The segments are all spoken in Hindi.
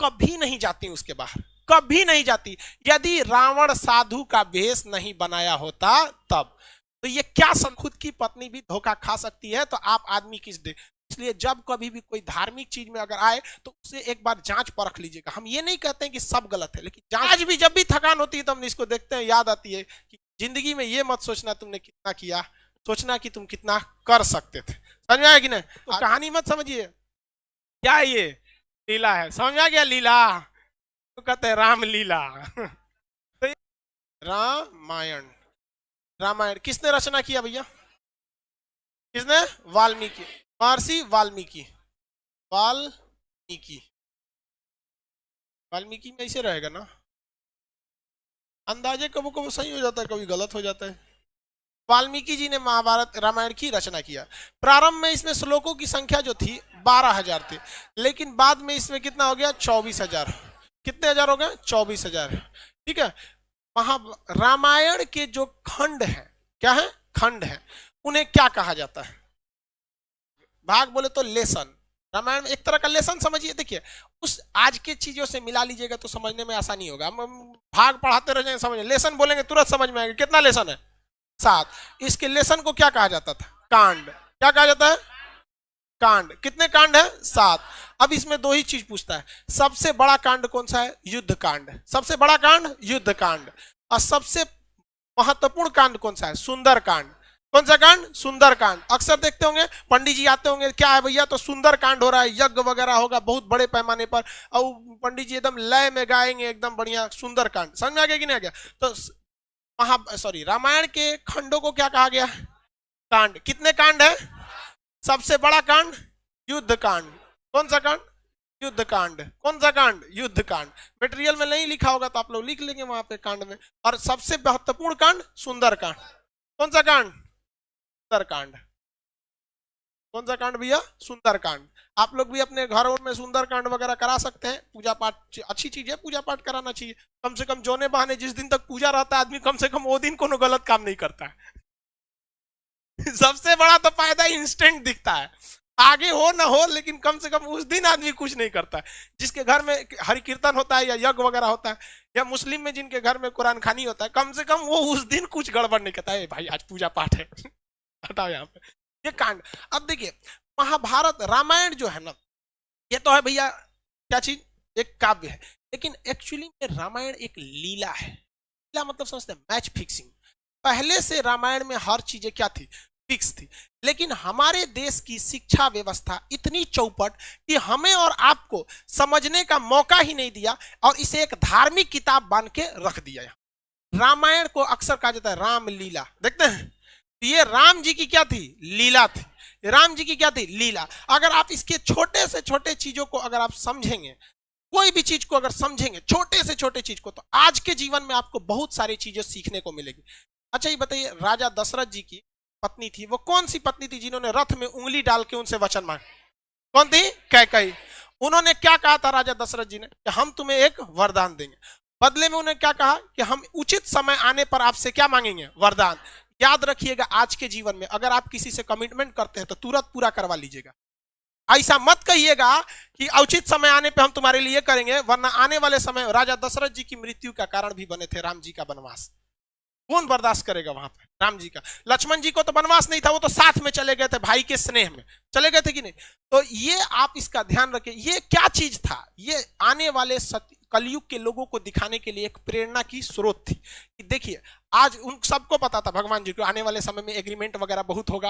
कभी नहीं जाती उसके बाहर, कभी नहीं जाती। यदि रावण साधु का वेश नहीं बनाया होता तब। तो ये क्या खुद की पत्नी भी धोखा खा सकती है, तो आप आदमी किस दे। इसलिए जब कभी भी कोई धार्मिक चीज में अगर आए तो उसे एक बार जांच परख लीजिएगा। हम ये नहीं कहते हैं कि सब गलत है, लेकिन आज भी जब भी थकान होती है तो हम इसको देखते हैं, याद आती है कि जिंदगी में ये मत सोचना तुमने कितना किया, सोचना कि तुम कितना कर सकते थे। समझ में आया कि नहीं? तो कहानी मत समझिए, क्या ये लीला है, समझ में आ गया? लीला तो कहते हैं रामलीला। तो रामायण, रामायण किसने रचना किया भैया? किसने? वाल्मीकि, महर्षि वाल्मीकि। वाल्मीकि, वाल्मीकि में ऐसे रहेगा ना, अंदाजे कभी कभी सही हो जाता है, कभी गलत हो जाता है। वाल्मीकि जी ने महाभारत रामायण की रचना किया। प्रारंभ में इसमें श्लोकों की संख्या जो थी 12,000 थी, लेकिन बाद में इसमें कितना हो गया? 24,000। कितने हजार हो गए? 24,000। ठीक है। रामायण के जो खंड है, क्या है? खंड है। उन्हें क्या कहा जाता है? भाग बोले तो लेसन। रामायण में एक तरह का लेसन समझिए। देखिए, उस आज के चीजों से मिला लीजिएगा तो समझने में आसानी होगा। हम भाग पढ़ाते रह जाएंगे, समझ, लेसन बोलेंगे तुरंत समझ में आएगा। कितना लेसन है? 7। इसके लेसन को क्या कहा जाता था? कांड। क्या कहा जाता है? कांड। कितने कांड है? 7। अब इसमें दो ही चीज पूछता है, सबसे बड़ा कांड कौन सा है? युद्ध कांड। सबसे बड़ा कांड युद्ध कांड। और सबसे महत्वपूर्ण कांड कौन सा है? सुंदर कांड। कौन सा कांड? सुंदर कांड। अक्सर देखते होंगे पंडित जी आते होंगे, क्या है भैया? तो सुंदर कांड हो रहा है, यज्ञ वगैरह होगा बहुत बड़े पैमाने पर, और पंडित जी एकदम लय में गाएंगे एकदम बढ़िया सुंदर कांड। समझ में आ गया कि नहीं आ गया? तो रामायण के खंडों को क्या कहा गया? कांड। कितने कांड है? सबसे बड़ा कांड युद्ध कांड। कौन सा कांड? युद्ध कांड। कौन सा कांड? युद्ध कांड। मटेरियल में नहीं लिखा होगा तो आप लोग लिख लेंगे वहां पे कांड में। और सबसे महत्वपूर्ण कांड सुंदर कांड। कौन सा कांड? सुंदर कांड। कौन सा कांड भैया? सुंदर कांड। आप लोग भी अपने घरों में सुंदर कांड वगैरह करा सकते हैं। पूजा पाठ अच्छी चीज है, पूजा पाठ कराना चाहिए। कम से कम जोने बहाने जिस दिन तक पूजा रहता है आदमी कम से कम वो दिन कोनो गलत काम नहीं करता है। सबसे बड़ा तो फायदा इंस्टेंट दिखता है, आगे हो ना हो, लेकिन कम से कम उस दिन आदमी कुछ नहीं करता है। जिसके घर में हरि कीर्तन होता है या यज्ञ वगैरह होता है, या मुस्लिम में जिनके घर में कुरान खानी होता है, कम से कम वो उस दिन कुछ गड़बड़ नहीं करता है। भाई आज पूजा पाठ है, हटाओ यहाँ पे ये कांड। अब देखिए, महाभारत रामायण जो है ना, ये तो है भैया क्या चीज? एक काव्य है। लेकिन एक्चुअली में रामायण एक लीला है। लीला मतलब समझते हैं? Match fixing. पहले से रामायण में हर चीजें क्या थी? फिक्स थी। लेकिन हमारे देश की शिक्षा व्यवस्था इतनी चौपट कि हमें और आपको समझने का मौका ही नहीं दिया, और इसे एक धार्मिक किताब बन के रख दिया। रामायण को अक्सर कहा जाता है रामलीला। देखते हैं, ये राम जी की क्या थी? लीला थी। राम जी की क्या थी? लीला। अगर आप इसके छोटे से छोटे चीजों को अगर आप समझेंगे, कोई भी चीज को अगर समझेंगे, छोटे से छोटे चीज को, तो आज के जीवन में आपको बहुत सारी चीजें सीखने को मिलेगी। अच्छा ये बताइए, राजा दशरथ जी की पत्नी थी, वो कौन सी पत्नी थी जिन्होंने रथ में उंगली डाल के उनसे वचन मांगा? कौन थी? कैकेयी। उन्होंने क्या कहा था राजा दशरथ जी ने? कि हम तुम्हें एक वरदान देंगे। बदले में उन्हें क्या कहा? कि हम उचित समय आने पर आपसे क्या मांगेंगे? वरदान। याद रखिएगा, आज के जीवन में अगर आप किसी से कमिटमेंट करते हैं तो तुरंत पूरा करवा लीजिएगा। ऐसा मत कहिएगा कि उचित समय आने पे हम तुम्हारे लिए करेंगे, वरना आने वाले समय राजा दशरथ जी की मृत्यु का कारण भी बने थे राम जी का वनवास। कौन बर्दाश्त करेगा वहां पे? राम जी का। लक्ष्मण जी को तो वनवास नहीं था, वो तो साथ में चले गए थे, भाई के स्नेह में चले गए थे कि नहीं? तो ये आप इसका ध्यान रखें। ये क्या चीज था? ये आने वाले कलयुग के लोगों को दिखाने के लिए एक प्रेरणा की स्रोत थी। कि देखिए, आज उन सबको पता था भगवान जी को आने वाले समय में एग्रीमेंट वगैरह बहुत होगा,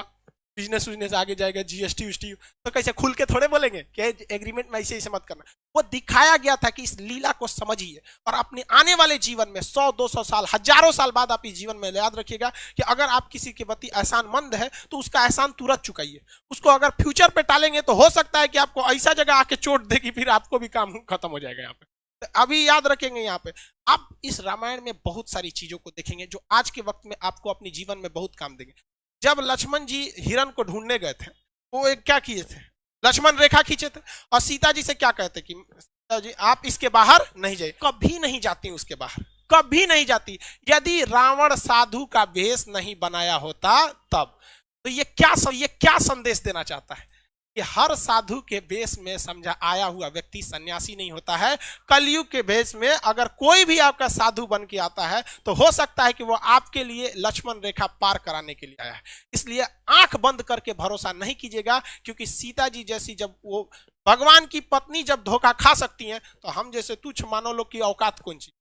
बिजनेस आगे जाएगा, जीएसटी उष्टी, तो कैसे खुल के थोड़े बोलेंगे कि एग्रीमेंट में ऐसे ऐसे मत करना। वो दिखाया गया था कि इस लीला को समझिए, और अपने आने वाले जीवन में 100-200 साल, हजारों साल बाद आप इस जीवन में याद रखिएगा कि अगर आप किसी के प्रति एहसानमंद है तो उसका एहसान तुरंत चुकाइए। उसको अगर फ्यूचर पे टालेंगे तो हो सकता है कि आपको ऐसा जगह आके चोट देगी, फिर आपको भी काम खत्म हो जाएगा। यहाँ पे अभी याद रखेंगे, यहाँ पे आप इस रामायण में बहुत सारी चीजों को देखेंगे जो आज के वक्त में आपको अपने जीवन में बहुत काम देंगे। जब लक्ष्मण जी हिरण को ढूंढने गए थे, वो एक क्या किए थे? लक्ष्मण रेखा खींचे थे, और सीता जी से क्या कहते कि सीता जी आप इसके बाहर नहीं जाइए। कभी नहीं जाती उसके बाहर, कभी नहीं जाती। यदि रावण साधु का वेश नहीं बनाया होता तब। तो ये क्या संदेश देना चाहता है? कि हर साधु के वेश में समझा आया हुआ व्यक्ति सन्यासी नहीं होता है। कलयुग के वेश में अगर कोई भी आपका साधु बन के आता है तो हो सकता है कि वो आपके लिए लक्ष्मण रेखा पार कराने के लिए आया है। इसलिए आंख बंद करके भरोसा नहीं कीजिएगा, क्योंकि सीता जी जैसी जब वो भगवान की पत्नी जब धोखा खा सकती हैं तो हम जैसे तुच्छ मानव लोग की औकात कौन सी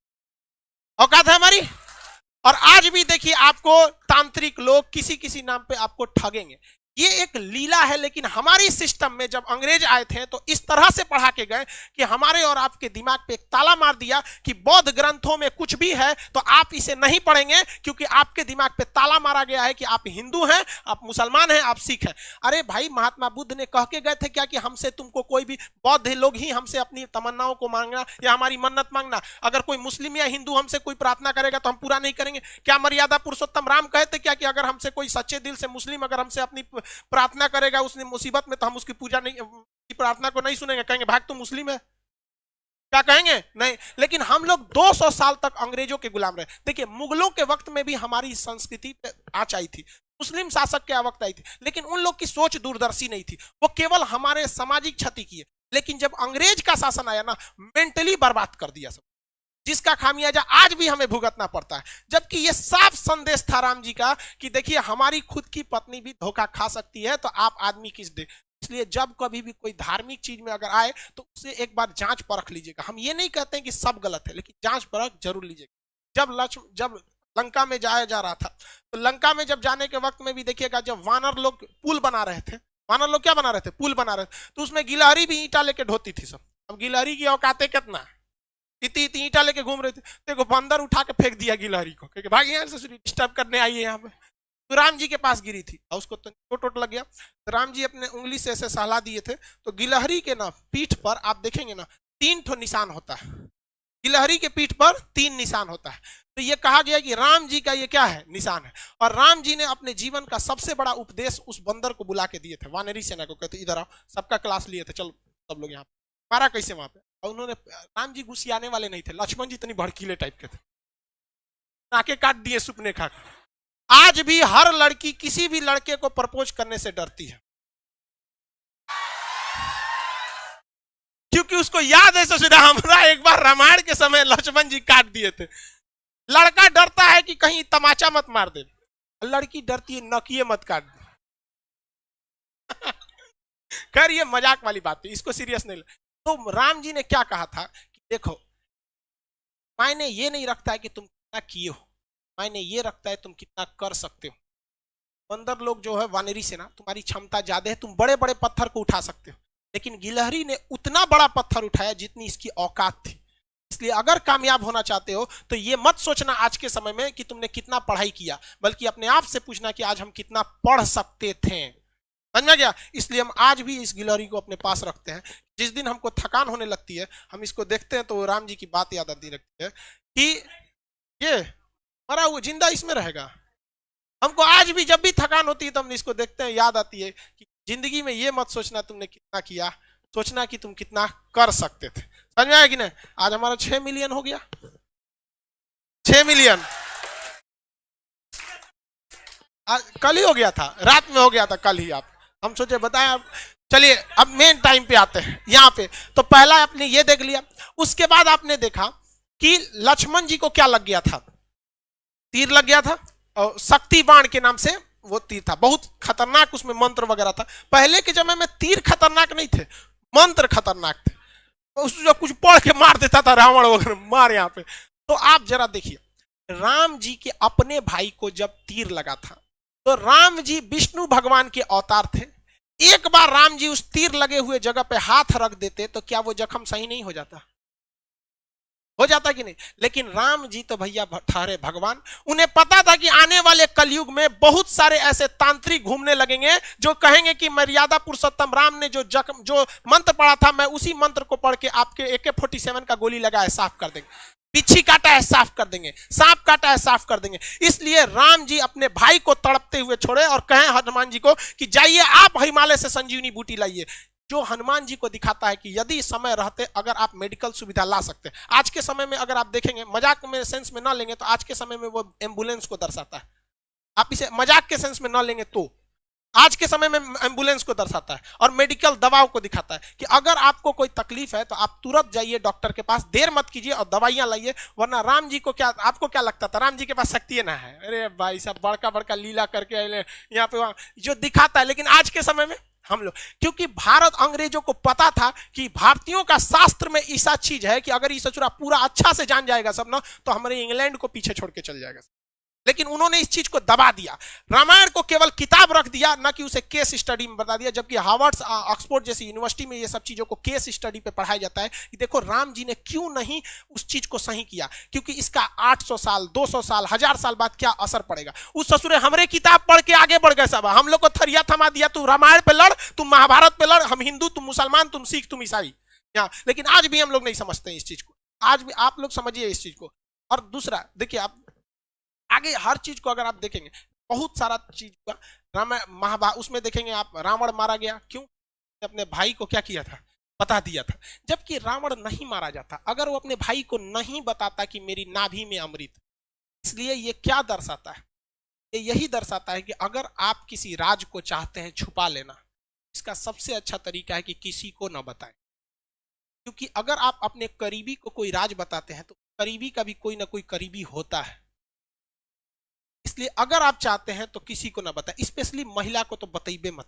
औकात है हमारी। और आज भी देखिए आपको तांत्रिक लोग किसी किसी नाम पे आपको ठगेंगे। ये एक लीला है, लेकिन हमारी सिस्टम में जब अंग्रेज आए थे तो इस तरह से पढ़ा के गए कि हमारे और आपके दिमाग पे एक ताला मार दिया कि बौद्ध ग्रंथों में कुछ भी है तो आप इसे नहीं पढ़ेंगे, क्योंकि आपके दिमाग पे ताला मारा गया है कि आप हिंदू हैं, आप मुसलमान हैं, आप सिख हैं। अरे भाई, महात्मा बुद्ध ने कह के गए थे क्या कि हमसे तुमको कोई भी बौद्ध लोग ही हमसे अपनी तमन्नाओं को मांगना या हमारी मन्नत मांगना, अगर कोई मुस्लिम या हिंदू हमसे कोई प्रार्थना करेगा तो हम पूरा नहीं करेंगे। क्या मर्यादा पुरुषोत्तम राम कहते क्या कि अगर हमसे कोई सच्चे दिल से मुस्लिम अगर हमसे अपनी प्रार्थना करेगा उसने मुसीबत में तो हम उसकी पूजा नहीं, प्रार्थना को नहीं सुनेंगे, कहेंगे भाग तू मुस्लिम है, क्या कहेंगे? नहीं। लेकिन हम लोग 200 साल तक अंग्रेजों के गुलाम रहे। देखिए मुगलों के वक्त में भी हमारी संस्कृति आँच आई थी, मुस्लिम शासक के वक्त आई थी, लेकिन उन लोग की सोच दूरदर्शी नहीं थी, वो केवल हमारे सामाजिक क्षति किए। लेकिन जब अंग्रेज का शासन आया ना, मेंटली बर्बाद कर दिया सब, जिसका खामियाजा आज भी हमें भुगतना पड़ता है। जबकि ये साफ संदेश था राम जी का कि देखिए हमारी खुद की पत्नी भी धोखा खा सकती है, तो आप आदमी किस दे। इसलिए जब कभी भी कोई धार्मिक चीज में अगर आए तो उसे एक बार जांच परख लीजिएगा। हम ये नहीं कहते हैं कि सब गलत है, लेकिन जांच परख जरूर लीजिएगा। जब लंका में जाया जा रहा था तो लंका में जब जाने के वक्त में भी देखिएगा, जब वानर लोग पुल बना रहे थे, वानर लोग क्या बना रहे थे? पुल बना रहे थे, तो उसमें गिलहरी भी ईंटा लेके ढोती थी सब। अब गिलहरी की औकातें कितना, इतनी इतनी ईंटा लेके घूम रहे थे, देखो बंदर उठा के फेंक दिया गिलहरी को, क्योंकि भाग यहाँ से डिस्टर्ब करने आई है यहाँ पे। तो राम जी के पास गिरी थी और उसको चोट लग गया, तो राम जी अपने उंगली से ऐसे सहला दिए थे, तो गिलहरी के ना पीठ पर आप देखेंगे ना 3 ठो निशान होता है, गिलहरी के पीठ पर 3 निशान होता है। तो ये कहा गया कि राम जी का ये क्या है? निशान है। और राम जी ने अपने जीवन का सबसे बड़ा उपदेश उस बंदर को बुला के दिए थे, वानरी सेना को, कहते इधर आओ, सबका क्लास लिए थे, चलो सब लोग यहाँ पे, मारा कैसे वहां पे। और उन्होंने, राम जी गुस्सियाने वाले नहीं थे, लक्ष्मण जी इतनी भड़कीले टाइप के थे, नाके काट दिए सुपने खा। आज भी हर लड़की किसी भी लड़के को प्रपोज करने से डरती है, क्योंकि उसको याद है ससुरा हमारा एक बार रामायण के समय लक्ष्मण जी काट दिए थे। लड़का डरता है कि कहीं तमाचा मत मार दे, लड़की डरती है नकिए मत काट दे। खैर ये मजाक वाली बात है, इसको सीरियस नहीं। तो राम जी ने क्या कहा था कि देखो, मायने ये नहीं रखता है कि तुम कितना किए हो, मायने ये रखता है तुम कितना कर सकते हो। बंदर लोग जो है वानरी सेना, तुम्हारी क्षमता ज्यादा है, तुम बड़े बड़े पत्थर को उठा सकते हो, लेकिन गिलहरी ने उतना बड़ा पत्थर उठाया जितनी इसकी औकात थी। इसलिए अगर कामयाब होना चाहते हो तो ये मत सोचना आज के समय में कि तुमने कितना पढ़ाई किया, बल्कि अपने आप से पूछना कि आज हम कितना पढ़ सकते थे। समझ में गया? इसलिए हम आज भी इस गिलहरी को अपने पास रखते हैं। जिस दिन हमको थकान होने लगती है, हम इसको देखते हैं तो राम जी की बात याद आती लगती है कि ये मरा हुआ जिंदा इसमें रहेगा। हमको आज भी जब भी थकान होती है तो हम इसको देखते हैं, याद आती है कि जिंदगी में ये मत सोचना तुमने कितना किया, सोचना कि तुम कितना कर सकते थे। समझ में आया कि नहीं? आज हमारा 6 मिलियन हो गया, 6 मिलियन कल ही हो गया था, रात में हो गया था कल ही। आप हम सोचे बताएं आप। चलिए अब मेन टाइम पे आते हैं यहाँ पे। तो पहला आपने ये देख लिया, उसके बाद आपने देखा कि लक्ष्मण जी को क्या लग गया था? तीर लग गया था, और शक्ति बाण के नाम से वो तीर था, बहुत खतरनाक, उसमें मंत्र वगैरह था। पहले के समय में तीर खतरनाक नहीं थे, मंत्र खतरनाक थे, उसको कुछ पढ़ के मार देता था रावण वगैरह, मार यहाँ पे। तो आप जरा देखिए, राम जी के अपने भाई को जब तीर लगा था तो राम जी विष्णु भगवान के अवतार थे। एक बार राम जी उस तीर लगे हुए जगह पे हाथ रख देते तो क्या वो जख्म सही नहीं हो जाता? हो जाता कि नहीं? लेकिन राम जी तो भैया ठहरे भगवान, उन्हें पता था कि आने वाले कलयुग में बहुत सारे ऐसे तांत्रिक घूमने लगेंगे जो कहेंगे कि मर्यादा पुरुषोत्तम राम ने जो मंत्र पढ़ा था, मैं उसी मंत्र को पढ़ के आपके AK-47 का गोली लगा है साफ कर देंगे, बिच्छी काटा है साफ कर देंगे, सांप काटा है साफ कर देंगे। इसलिए राम जी अपने भाई को तड़पते हुए छोड़े और कहें हनुमान जी को कि जाइए आप हिमालय से संजीवनी बूटी लाइए, जो हनुमान जी को दिखाता है कि यदि समय रहते अगर आप मेडिकल सुविधा ला सकते हैं। आज के समय में अगर आप देखेंगे, मजाक में सेंस में ना लेंगे तो आज के समय में वो एम्बुलेंस को दर्शाता है, आप इसे मजाक के सेंस में ना लेंगे तो आज के समय में एम्बुलेंस को दर्शाता है और मेडिकल दवाओं को दिखाता है कि अगर आपको कोई तकलीफ है तो आप तुरंत जाइए डॉक्टर के पास, देर मत कीजिए और दवाइयां लाइए। वरना राम जी को क्या, आपको क्या लगता था राम जी के पास शक्ति ना है? अरे भाई साहब बड़का बड़का लीला करके यहाँ पे वहां जो दिखाता है। लेकिन आज के समय में हम लोग, क्योंकि भारत अंग्रेजों को पता था कि भारतीयों का शास्त्र में ऐसा चीज है कि अगर ये सचुरा पूरा अच्छा से जान जाएगा सब ना, तो हमारे इंग्लैंड को पीछे छोड़ के चल जाएगा। लेकिन उन्होंने इस चीज को दबा दिया, रामायण को केवल किताब रख दिया, ना कि उसे केस स्टडी में बता दिया। जबकि हार्वर्ड ऑक्सफोर्ड जैसी यूनिवर्सिटी में ये सब चीजों को केस स्टडी पे पढ़ाया जाता है कि देखो राम जी ने क्यों नहीं उस चीज को सही किया, क्योंकि इसका 800 साल 200 साल 1000 साल बाद क्या असर पड़ेगा। उस ससुरे हमरे किताब पढ़ के आगे बढ़ गए सब, हम लोग को थरिया थमा दिया, तू रामायण पे लड़, तुम महाभारत पे लड़, हम हिंदू तुम मुसलमान, तुम सिख तुम ईसाई। लेकिन आज भी हम लोग नहीं समझते इस चीज को, आज भी आप लोग समझिए इस चीज को। और दूसरा देखिए, आप आगे हर चीज को अगर आप देखेंगे, बहुत सारा चीज का रामायण महाभारत उसमें देखेंगे आप, रावण मारा गया क्यों? अपने भाई को क्या किया था, बता दिया था। जबकि रावण नहीं मारा जाता अगर वो अपने भाई को नहीं बताता कि मेरी नाभि में अमृत। इसलिए ये क्या दर्शाता है, ये यही दर्शाता है कि अगर आप किसी राज को चाहते हैं छुपा लेना, इसका सबसे अच्छा तरीका है कि किसी को ना बताएं। क्योंकि अगर आप अपने करीबी को कोई राज बताते हैं तो करीबी का भी कोई ना कोई करीबी होता है। इसलिए अगर आप चाहते हैं तो किसी को ना बताएं, स्पेशली महिला को तो बताइए मत।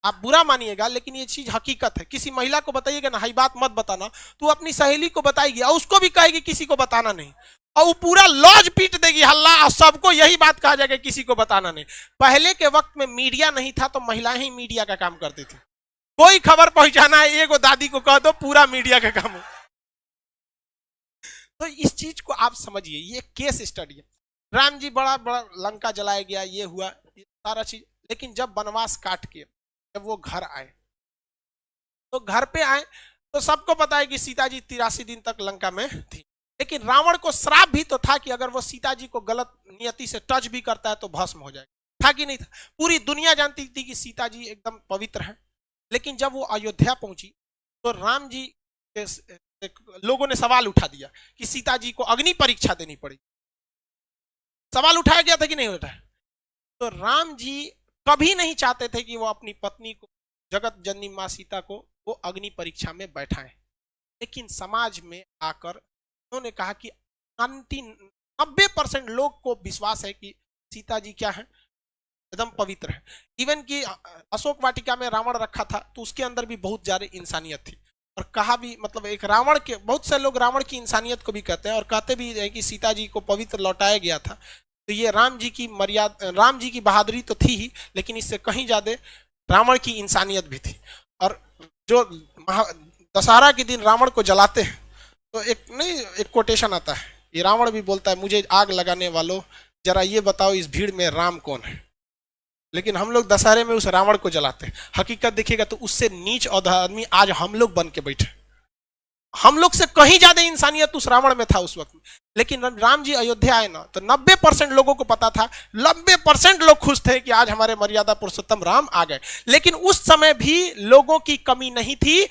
आप बुरा मानिएगा लेकिन ये चीज हकीकत है। किसी महिला को बताइएगा ना, हाई बात मत बताना, तो अपनी सहेली को बताएगी और उसको भी कहेगी किसी को बताना नहीं, और वो पूरा लॉज पीट देगी हल्ला, और सबको यही बात कहा जाएगा किसी को बताना नहीं। पहले के वक्त में मीडिया नहीं था तो महिलाएं ही मीडिया का काम करती थी। कोई खबर पहुंचाना है, एगो दादी को कह दो, पूरा मीडिया का काम हो। तो इस चीज को आप समझिए, ये केस स्टडी है। राम जी बड़ा बड़ा लंका जलाया गया, ये हुआ, ये सारा चीज। लेकिन जब वनवास काट के जब वो घर आए, तो घर पे आए तो सबको पता है कि सीता जी 83 दिन तक लंका में थी। लेकिन रावण को श्राप भी तो था कि अगर वो सीता जी को गलत नियति से टच भी करता है तो भस्म हो जाएगा, था कि नहीं था? पूरी दुनिया जानती थी कि सीता जी एकदम पवित्र है। लेकिन जब वो अयोध्या पहुंची तो राम जी लोगों ने सवाल उठा दिया कि सीता जी को अग्नि परीक्षा देनी पड़ेगी। सवाल उठाया गया था कि नहीं उठाया? तो राम जी कभी नहीं चाहते थे कि वो अपनी पत्नी को, जगत जननी मां सीता को, वो अग्नि परीक्षा में बैठाएं। लेकिन समाज में आकर उन्होंने कहा कि 90% लोग को विश्वास है कि सीता जी क्या है, एकदम पवित्र है। इवन कि अशोक वाटिका में रावण रखा था तो उसके अंदर भी बहुत ज्यादा इंसानियत थी। और कहा भी, मतलब एक रावण के, बहुत से लोग रावण की इंसानियत को भी कहते हैं और कहते भी है कि सीता जी को पवित्र लौटाया गया था। तो ये राम जी की मर्यादा, राम जी की बहादुरी तो थी ही, लेकिन इससे कहीं ज्यादा रावण की इंसानियत भी थी। और जो दशहरा के दिन रावण को जलाते हैं तो एक कोटेशन आता है, ये रावण भी बोलता है, मुझे आग लगाने वालों जरा ये बताओ इस भीड़ में राम कौन है। लेकिन हम लोग दशहरे में उस रावण को जलाते हैं। हकीकत देखिएगा तो उससे नीच और आदमी आज हम लोग बन के बैठे, हम लोग से कहीं ज्यादा इंसानियत उस रावण में था उस वक्त में। लेकिन राम जी अयोध्या आए ना तो 90% लोगों को पता था, 90% लोग खुश थे कि आज हमारे मर्यादा पुरुषोत्तम राम आ गए। लेकिन उस समय भी लोगों की कमी नहीं थी,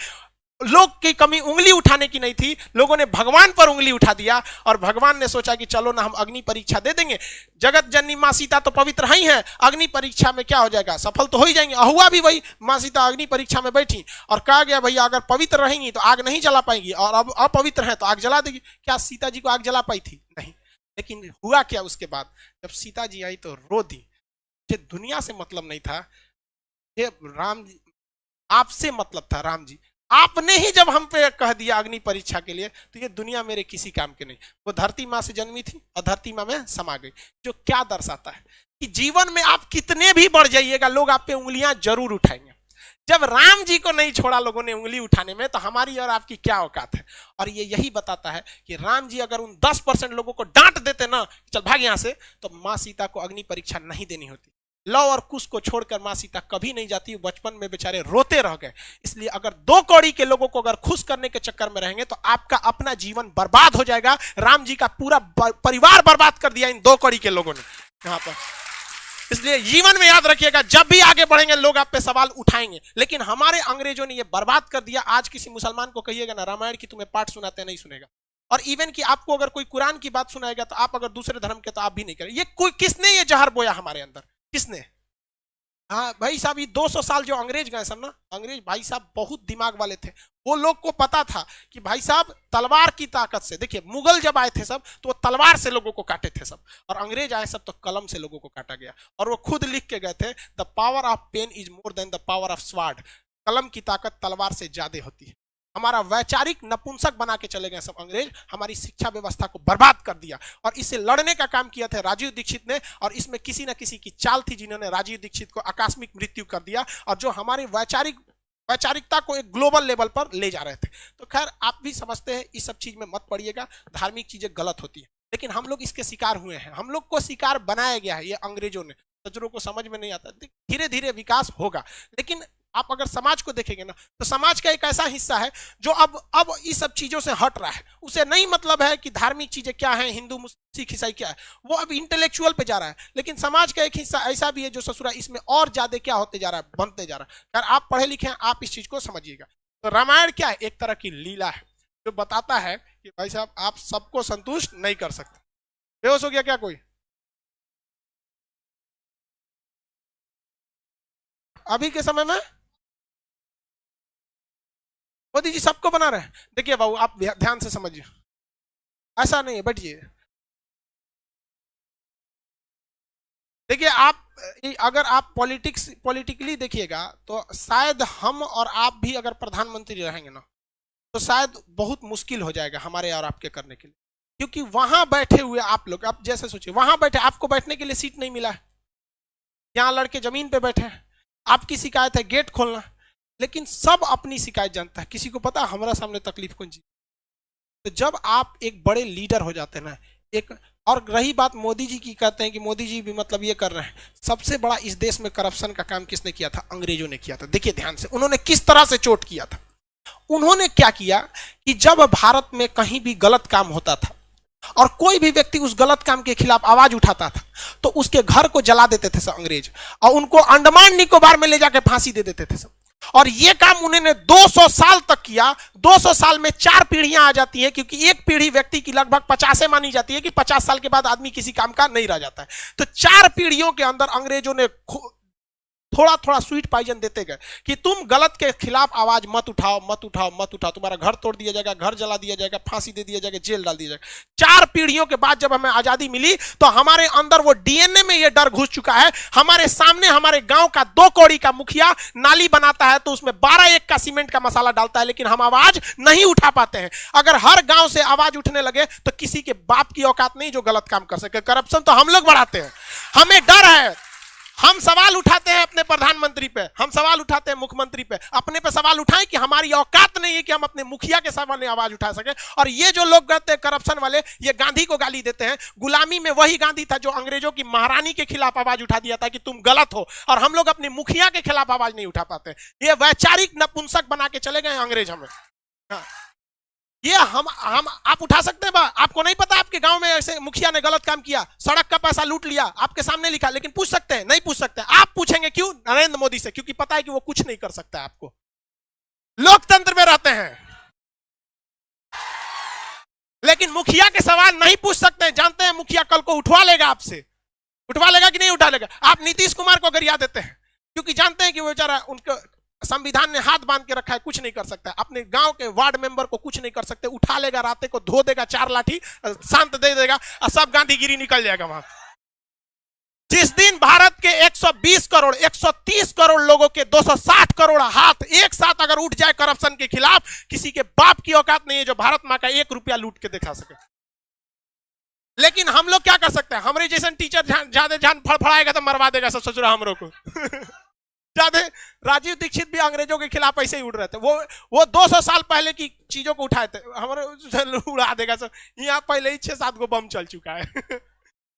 लोग की कमी उंगली उठाने की नहीं थी। लोगों ने भगवान पर उंगली उठा दिया और भगवान ने सोचा कि चलो ना हम अग्नि परीक्षा दे देंगे, जगत जननी मां सीता तो पवित्र ही है, अग्नि परीक्षा में क्या हो जाएगा, सफल तो हो ही जाएंगे। हुआ भी वही, मां सीता अग्नि परीक्षा में बैठी और कहा गया भैया अगर पवित्र रहेंगी तो आग नहीं जला पाएंगी और अब अपवित्र है तो आग जला देगी। क्या सीता जी को आग जला पाई थी? नहीं। लेकिन हुआ क्या उसके बाद, जब सीता जी आई तो रो दी। ये दुनिया से मतलब नहीं था, ये राम जी आपसे मतलब था। राम जी आपने ही जब हम पे कह दिया अग्नि परीक्षा के लिए तो ये दुनिया मेरे किसी काम के नहीं। वो धरती माँ से जन्मी थी और धरती माँ में समा गई, जो क्या दर्शाता है कि जीवन में आप कितने भी बढ़ जाइएगा लोग आप पे उंगलियां जरूर उठाएंगे। जब राम जी को नहीं छोड़ा लोगों ने उंगली उठाने में, तो हमारी और आपकी क्या औकात है। और ये यही बताता है कि राम जी अगर उन 10% लोगों को डांट देते ना, चल भाग यहां से, तो माँ सीता को अग्नि परीक्षा नहीं देनी होती। लव और कुश को छोड़कर मां सीता कभी नहीं जाती, बचपन में बेचारे रोते रह गए। इसलिए अगर 2 कौड़ी के लोगों को अगर खुश करने के चक्कर में रहेंगे तो आपका अपना जीवन बर्बाद हो जाएगा। राम जी का पूरा परिवार बर्बाद कर दिया इन 2 कौड़ी के लोगों ने यहां पर। इसलिए जीवन में याद रखिएगा, जब भी आगे बढ़ेंगे लोग आप पे सवाल उठाएंगे। लेकिन हमारे अंग्रेजों ने ये बर्बाद कर दिया। आज किसी मुसलमान को कहिएगा ना रामायण की तुम्हें पाठ सुनाते, नहीं सुनेगा। और इवन कि आपको अगर कोई कुरान की बात सुनाएगा तो आप अगर दूसरे धर्म के तो आप भी नहीं करें। ये कोई किसने ये जहर बोया हमारे अंदर, किसने? हाँ भाई साहब, ये 200 साल जो अंग्रेज गए सब ना, अंग्रेज भाई साहब बहुत दिमाग वाले थे। वो लोग को पता था कि भाई साहब तलवार की ताकत से, देखिए मुगल जब आए थे सब तो वो तलवार से लोगों को काटे थे सब, और अंग्रेज आए सब तो कलम से लोगों को काटा गया। और वो खुद लिख के गए थे, the power of pen is more than the power of sword. कलम की ताकत तलवार से ज्यादा होती है। हमारा वैचारिक नपुंसक बना के चले गए सब अंग्रेज, हमारी शिक्षा व्यवस्था को बर्बाद कर दिया। और इससे लड़ने का काम किया था राजीव दीक्षित ने, और इसमें किसी न किसी की चाल थी जिन्होंने राजीव दीक्षित को आकस्मिक मृत्यु कर दिया, और जो हमारी वैचारिकता को एक ग्लोबल लेवल पर ले जा रहे थे। तो खैर आप भी समझते हैं, इस सब चीज में मत पड़िएगा, धार्मिक चीजें गलत होती है, लेकिन हम लोग इसके शिकार हुए हैं, हम लोग को शिकार बनाया गया है ये अंग्रेजों ने। सज्जनों को समझ में नहीं आता, धीरे धीरे विकास होगा। लेकिन आप अगर समाज को देखेंगे ना, तो समाज का एक ऐसा हिस्सा है जो अब इस सब चीजों से हट रहा है। उसे नहीं मतलब है कि धार्मिक चीजें क्या है, हिंदू मुस्लिम सिख ईसाई क्या है, वो अब इंटेलेक्चुअल पे जा रहा है। लेकिन समाज का एक हिस्सा ऐसा भी है जो ससुरा इसमें और ज्यादा क्या होते जा रहा है, बनते जा रहा है। यार आप पढ़े लिखे हैं, आप इस चीज को समझिएगा। तो रामायण क्या है, एक तरह की लीला है जो बताता है कि भाई साहब आप सबको संतुष्ट नहीं कर सकते। बेहोश हो गया क्या कोई? अभी के समय में मोदी जी सबको बना रहे हैं। देखिए बाबू आप ध्यान से समझिए, ऐसा नहीं है, बैठिए। देखिए आप अगर आप पॉलिटिकली देखिएगा तो शायद हम और आप भी अगर प्रधानमंत्री रहेंगे ना, तो शायद बहुत मुश्किल हो जाएगा हमारे और आपके करने के लिए। क्योंकि वहां बैठे हुए आप लोग, आप जैसे सोचिए, वहां बैठे आपको बैठने के लिए सीट नहीं मिला है, यहाँ लड़के जमीन पे बैठे हैं, आपकी शिकायत है गेट खोलना, लेकिन सब अपनी शिकायत जानता है। किसी को पता हमारा सामने तकलीफ कौन सी। तो जब आप एक बड़े लीडर हो जाते हैं ना, एक, और रही बात मोदी जी की, कहते हैं कि मोदी जी भी मतलब ये कर रहे हैं, सबसे बड़ा इस देश में करप्शन का काम किसने किया था? अंग्रेजों ने किया था। देखिए ध्यान से, उन्होंने किस तरह से चोट किया था। उन्होंने क्या किया कि जब भारत में कहीं भी गलत काम होता था और कोई भी व्यक्ति उस गलत काम के खिलाफ आवाज उठाता था, तो उसके घर को जला देते थे सब अंग्रेज, और उनको अंडमान निकोबार में ले जाकर फांसी दे देते थे सब। और ये काम उन्होंने 200 साल तक किया। 200 साल में 4 पीढ़ियां आ जाती हैं, क्योंकि एक पीढ़ी व्यक्ति की लगभग 50 मानी जाती है कि 50 साल के बाद आदमी किसी काम का नहीं रह जाता है। तो 4 पीढ़ियों के अंदर अंग्रेजों ने थोड़ा थोड़ा स्वीट पॉइजन देते गए कि तुम गलत के खिलाफ आवाज मत उठाओ, मत उठाओ, मत उठाओ, तुम्हारा घर तोड़ दिया जाएगा, घर जला दिया जाएगा, फांसी दे दिया जाएगा, जेल डाल दिया जाएगा। 4 पीढ़ियों के बाद जब हमें आजादी मिली तो हमारे अंदर वो डीएनए में ये डर घुस चुका है। हमारे सामने हमारे गांव का 2 कौड़ी का मुखिया नाली बनाता है तो उसमें 12 का सीमेंट का मसाला डालता है, लेकिन हम आवाज नहीं उठा पाते हैं। अगर हर गांव से आवाज उठने लगे तो किसी के बाप की औकात नहीं जो गलत काम कर सके। करप्शन तो हम लोग बढ़ाते हैं, हमें डर है। हम सवाल उठाते हैं अपने प्रधानमंत्री पे, हम सवाल उठाते हैं मुख्यमंत्री पे, अपने पे सवाल उठाएं कि हमारी औकात नहीं है कि हम अपने मुखिया के सामने आवाज उठा सके। और ये जो लोग कहते हैं करप्शन वाले, ये गांधी को गाली देते हैं। गुलामी में वही गांधी था जो अंग्रेजों की महारानी के खिलाफ आवाज उठा दिया था कि तुम गलत हो, और हम लोग अपने मुखिया के खिलाफ आवाज नहीं उठा पाते। ये वैचारिक नपुंसक बना के चले गए अंग्रेज हमें। हाँ। ये हम आप उठा सकते हैं। आपको नहीं पता आपके गांव में ऐसे मुखिया ने गलत काम किया, सड़क का पैसा लूट लिया, आपके सामने लिखा, लेकिन पूछ सकते हैं? नहीं पूछ सकते। आप पूछेंगे क्यों? नरेंद्र मोदी से, क्योंकि पता है कि वो कुछ नहीं कर सकता है। आपको लोकतंत्र में रहते हैं, लेकिन मुखिया के सवाल नहीं पूछ सकते। जानते हैं मुखिया कल को उठवा लेगा आपसे, उठवा लेगा कि नहीं उठा लेगा? आप नीतीश कुमार को गरिया देते हैं क्योंकि जानते हैं कि वो बेचारा, उनको संविधान ने हाथ बांध के रखा है, कुछ नहीं कर सकता है। अपने गांव के वार्ड मेंबर को कुछ नहीं कर सकते। उठा लेगा, राते को धो देगा 4 लाठी, शांत दे देगा, और सब गांधीगिरी निकल जाएगा वहां। जिस दिन भारत के 120 करोड़ 130 करोड़ लोगों के 260 करोड़ हाथ एक साथ अगर उठ जाए करप्शन के खिलाफ, किसी के बाप की औकात नहीं है जो भारत मां का 1 रुपया लूट के दिखा सके। लेकिन हम लोग क्या कर सकते हैं? हमारे जैसे टीचर ज्यादा जान फड़फड़ाएगा तो मरवा देगा सब ससुरा हमरों को। ज्यादा राजीव दीक्षित भी अंग्रेजों के खिलाफ ऐसे ही उड़ रहे थे। वो 200 साल पहले की चीजों को उठाए थे, हमारे उड़ा देगा सब। यहाँ पहले ही 6-7 गो बम चल चुका है।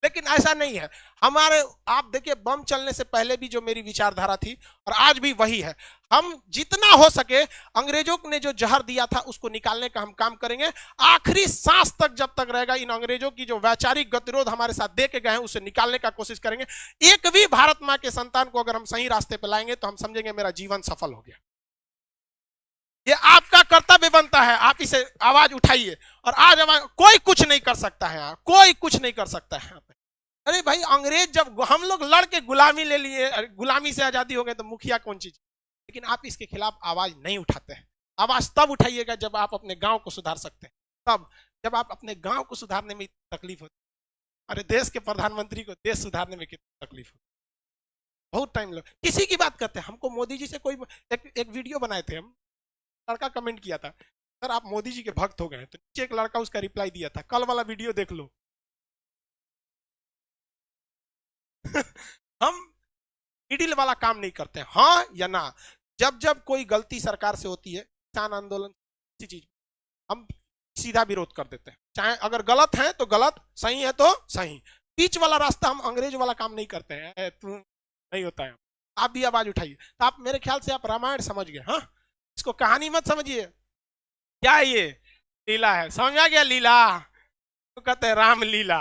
लेकिन ऐसा नहीं है हमारे। आप देखिए, बम चलने से पहले भी जो मेरी विचारधारा थी और आज भी वही है। हम जितना हो सके अंग्रेजों ने जो जहर दिया था उसको निकालने का हम काम करेंगे। आखिरी सांस तक जब तक रहेगा, इन अंग्रेजों की जो वैचारिक गतिरोध हमारे साथ दे के गए हैं उसे निकालने का कोशिश करेंगे। एक भी भारत मां के संतान को अगर हम सही रास्ते पर लाएंगे तो हम समझेंगे मेरा जीवन सफल हो गया। ये आपका कर्तव्य बनता है, आप इसे आवाज उठाइए। और आज कोई कुछ नहीं कर सकता है, कोई कुछ नहीं कर सकता है। अरे भाई अंग्रेज जब हम लोग लड़ के गुलामी ले लिए, गुलामी से आजादी हो गए, तो मुखिया कौन चीज। लेकिन आप इसके खिलाफ आवाज नहीं उठाते हैं। आवाज तब उठाइएगा जब आप अपने गांव को सुधार सकते हैं, तब जब आप अपने गांव को सुधारने में तकलीफ होती है। अरे देश के प्रधानमंत्री को देश सुधारने में कितनी तकलीफ होती है, बहुत टाइम लग। किसी की बात करते हैं, हमको मोदी जी से कोई एक वीडियो बनाए थे हम, लड़का कमेंट किया था सर आप मोदी जी के भक्त हो गए, तो नीचे एक लड़का उसका रिप्लाई दिया था, कल वाला वीडियो देख लो। हम मिडिल वाला काम नहीं करते, हाँ या ना। जब जब कोई गलती सरकार से होती है, किसान आंदोलन, किसी चीज हम सीधा विरोध कर देते हैं, चाहे अगर गलत है तो गलत, सही है तो सही। बीच वाला रास्ता हम अंग्रेज वाला काम नहीं करते हैं, तू नहीं होता है। आप भी आवाज उठाइए। तो आप मेरे ख्याल से आप रामायण समझ गए, हाँ, इसको कहानी मत समझिए, क्या है ये लीला है, समझ आ गया लीला, तो कहते हैं राम लीला।